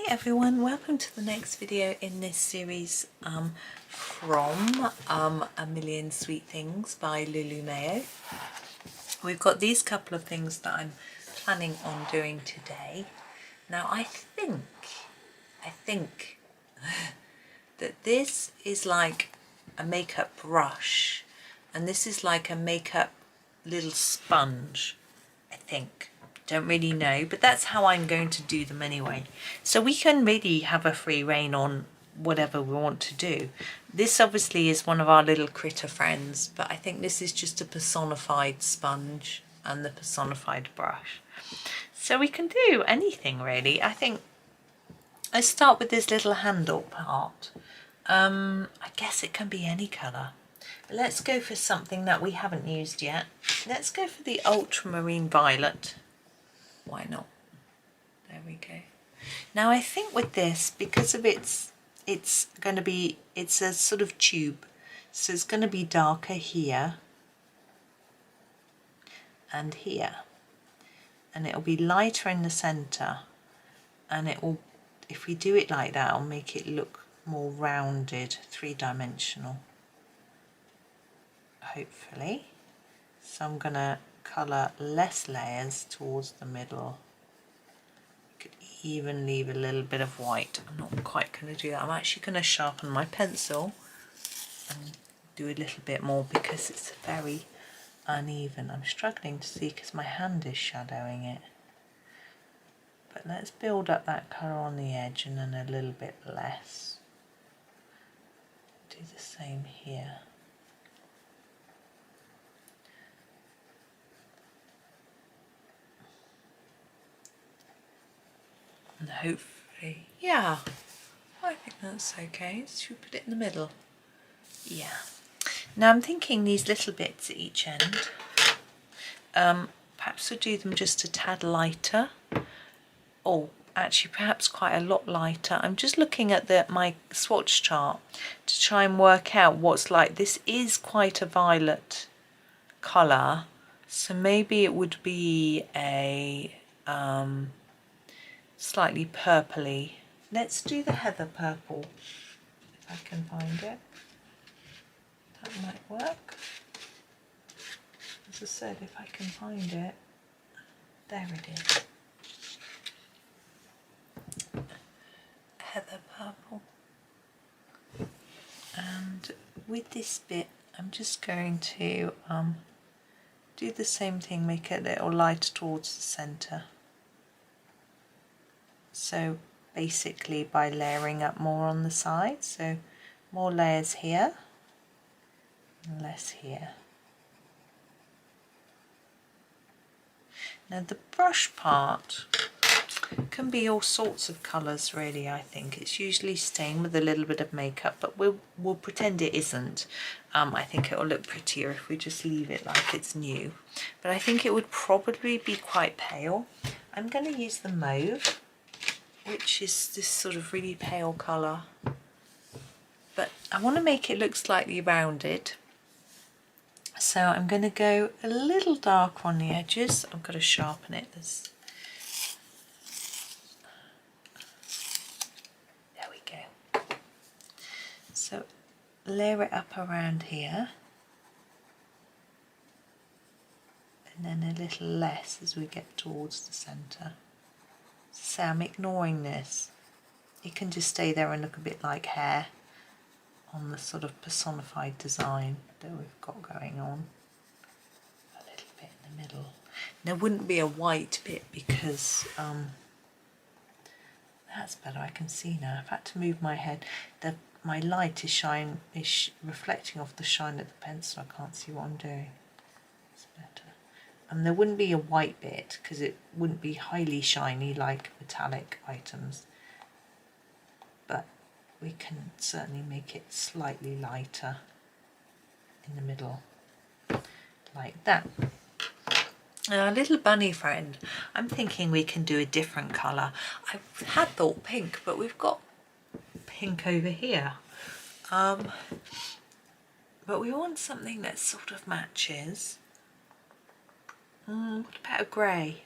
everyone, welcome to the next video in this series from A Million Sweet Things by Lulu Mayo. We've got these couple of things that I'm planning on doing today. Now I think that this is like a makeup brush and this is like a makeup little sponge, I think. Don't really know, but that's how I'm going to do them anyway. So we can really have a free reign on whatever we want to do. This obviously is one of our little critter friends, but I think this is just a personified sponge and the personified brush. So we can do anything really. I think I start with this little handle part. I guess it can be any colour. Let's go for something that we haven't used yet. Let's go for the Ultramarine Violet. Why not? There we go. Now I think with this, because of it's a sort of tube, so it's going to be darker here and here, and it'll be lighter in the centre, and it will, if we do it like that, it'll make it look more rounded, three-dimensional, hopefully. So I'm going to colour less layers towards the middle. You could even leave a little bit of white. I'm not quite going to do that. I'm actually going to sharpen my pencil and do a little bit more because it's very uneven. I'm struggling to see because my hand is shadowing it. But let's build up that colour on the edge and then a little bit less. Do the same here. And hopefully, yeah, I think that's okay. Should we put it in the middle? Yeah. Now I'm thinking these little bits at each end, perhaps we'll do them just a tad lighter, or actually perhaps quite a lot lighter. I'm just looking at my swatch chart to try and work out what's like. This is quite a violet colour, so maybe it would be a slightly purpley. Let's do the heather purple, if I can find it. That might work. As I said, if I can find it. There it is. Heather purple. And with this bit, I'm just going to do the same thing, make it a little lighter towards the centre. So basically by layering up more on the sides, so more layers here and less here. Now the brush part can be all sorts of colours really. I think it's usually stained with a little bit of makeup, but we'll pretend it isn't. I think it'll look prettier if we just leave it like it's new, but I think it would probably be quite pale. I'm going to use the Mauve, which is this sort of really pale colour, but I want to make it look slightly rounded, so I'm going to go a little dark on the edges. I've got to sharpen it. There we go. So layer it up around here and then a little less as we get towards the centre. So I'm ignoring this. It can just stay there and look a bit like hair on the sort of personified design that we've got going on. A little bit in the middle. There wouldn't be a white bit because that's better. I can see now. I've had to move my head. My light is reflecting off the shine of the pencil. I can't see what I'm doing. It's better. And there wouldn't be a white bit because it wouldn't be highly shiny like metallic items, but we can certainly make it slightly lighter in the middle like that. Now, our little bunny friend, I'm thinking we can do a different colour. I had thought pink, but we've got pink over here, but we want something that sort of matches. What about a grey?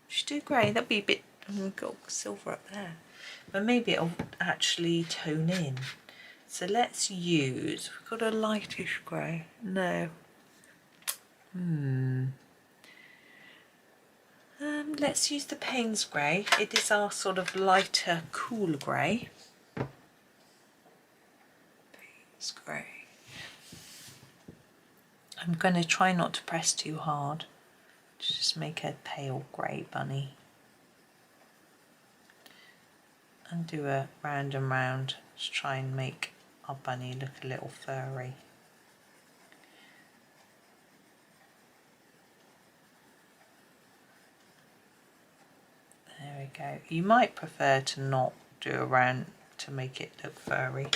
Should do grey. That'd be a bit. We've got silver up there. but maybe it'll actually tone in. So let's use, we've got a lightish grey. No. Let's use the Paynes grey. It is our sort of lighter, cool grey. Paynes grey. I'm going to try not to press too hard. Just make a pale grey bunny. And do a round and round to try and make our bunny look a little furry. There we go. You might prefer to not do a round to make it look furry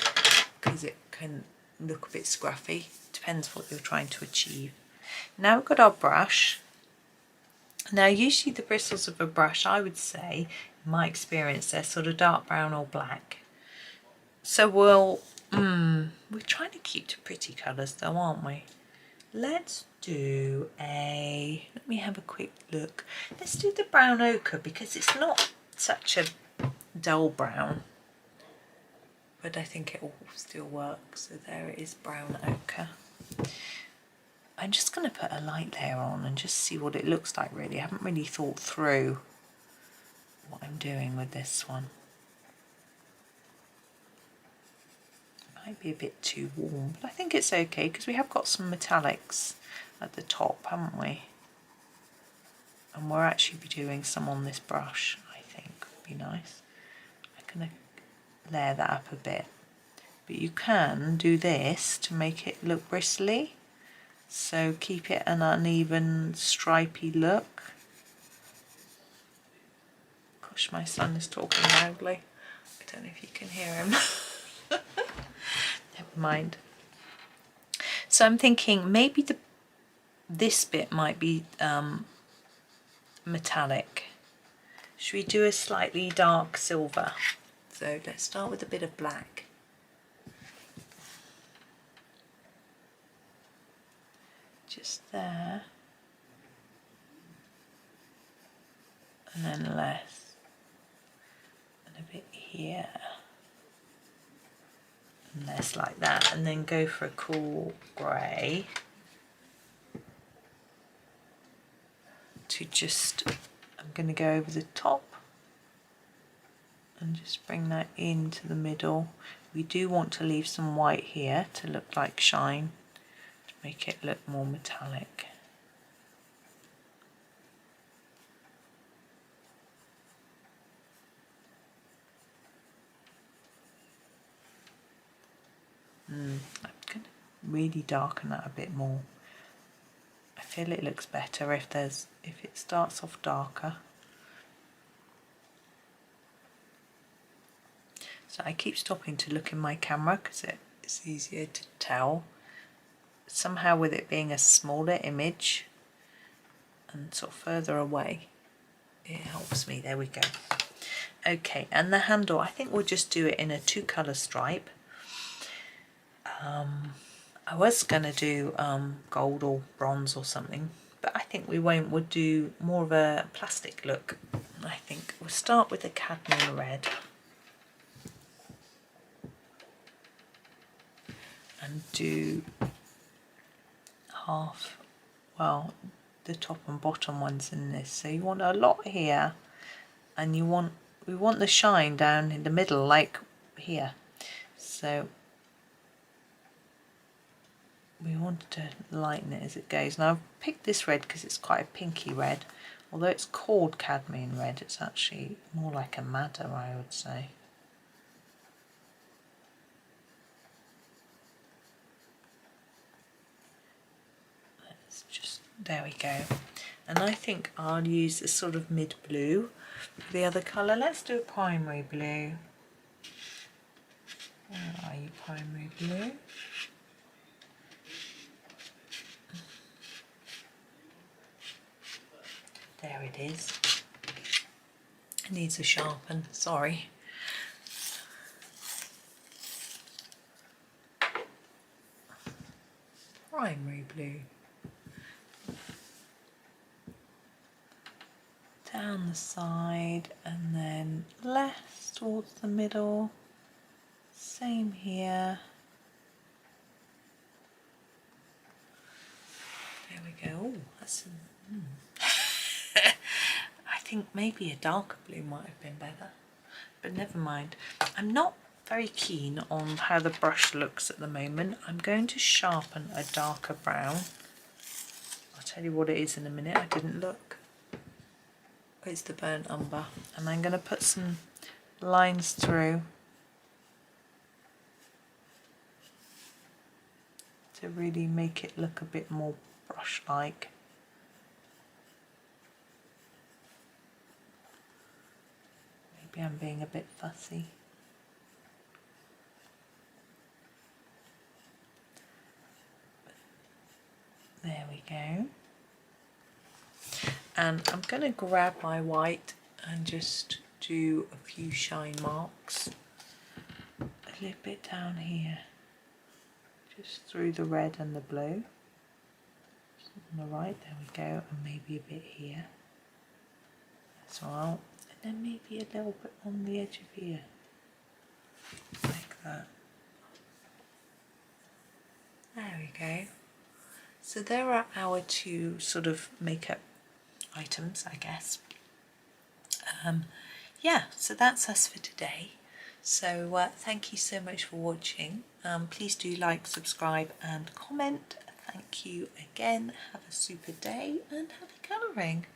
because it can look a bit scruffy. Depends what you're trying to achieve. Now we've got our brush. Now usually the bristles of a brush, I would say, in my experience, they're sort of dark brown or black. So we're trying to keep to pretty colours though, aren't we? Let's do let me have a quick look. Let's do the brown ochre because it's not such a dull brown. But I think it will still work. So there it is, brown ochre. I'm just going to put a light layer on and just see what it looks like really. I haven't really thought through what I'm doing with this one. It might be a bit too warm, but I think it's okay because we have got some metallics at the top, haven't we? And we'll actually be doing some on this brush, I think would be nice. I'm going to layer that up a bit. But you can do this to make it look bristly. So keep it an uneven, stripy look. Gosh, my son is talking loudly. I don't know if you can hear him. Never mind. So I'm thinking maybe this bit might be metallic. Should we do a slightly dark silver? So let's start with a bit of black. Just there, and then less, and a bit here, and less like that, and then go for a cool grey to just, I'm going to go over the top and just bring that into the middle. We do want to leave some white here to look like shine, make it look more metallic. I'm going to really darken that a bit more. I feel it looks better if it starts off darker. So I keep stopping to look in my camera because it's easier to tell. Somehow with it being a smaller image and sort of further away, it helps me. There we go. Okay, and the handle, I think we'll just do it in a 2-colour stripe. I was going to do gold or bronze or something, but I think we won't. We'll do more of a plastic look. I think we'll start with the cadmium red. And do half, well, the top and bottom ones in this. So you want a lot here, and we want the shine down in the middle, like here. So we want to lighten it as it goes. Now I've picked this red because it's quite a pinky red. Although it's called cadmium red, it's actually more like a madder, I would say. There we go. And I think I'll use a sort of mid blue for the other colour. Let's do a primary blue. Where are you, primary blue? There it is. It needs a sharpen, sorry. Primary blue. down the side and then left towards the middle. Same here. There we go. Oh, that's I think maybe a darker blue might have been better, but never mind. I'm not very keen on how the brush looks at the moment. I'm going to sharpen a darker brown. I'll tell you what it is in a minute. I didn't look. It's the burnt umber, and I'm going to put some lines through to really make it look a bit more brush-like. Maybe I'm being a bit fussy. There we go. And I'm going to grab my white and just do a few shine marks. A little bit down here. Just through the red and the blue. On the right, there we go, and maybe a bit here as well. And then maybe a little bit on the edge of here. Like that. There we go. So there are our two sort of makeup items, I guess. Yeah, so that's us for today. So thank you so much for watching. Please do like, subscribe and comment. Thank you again. Have a super day and happy colouring.